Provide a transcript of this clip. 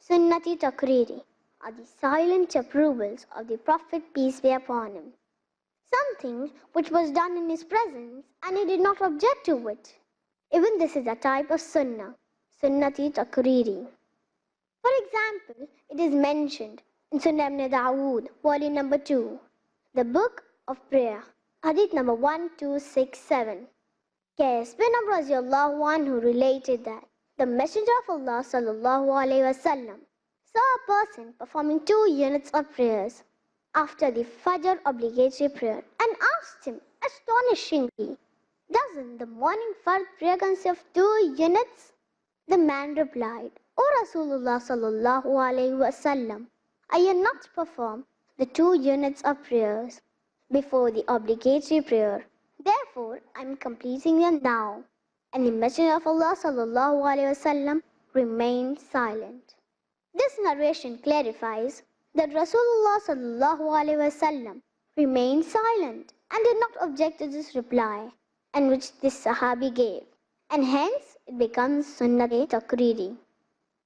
Sunnat Al Takreree are the silent approvals of the Prophet, peace be upon him. Something which was done in his presence and he did not object to it. Even this is a type of sunnah, Sunnat Al Takreree. For example, it is mentioned in Sunnah Ibn Dawood, volume number 2, the book of prayer, hadith number 1267. Qais bin Amr radiallahu anhu related that the Messenger of Allah sallallahu alaihi wasallam saw a person performing 2 units of prayers after the Fajr obligatory prayer and asked him astonishingly, "Doesn't the morning Fard prayer consist of 2 units?" The man replied, "O Rasulullah sallallahu alaihi wasallam, I have not performed the 2 units of prayers before the obligatory prayer. Therefore, I am completing them now." And the Messenger of Allah sallallahu alaihi wasallam remained silent. This narration clarifies that Rasulullah sallallahu alaihi wasallam remained silent and did not object to this reply, and which this Sahabi gave, and hence it becomes Sunnat Al Takreree.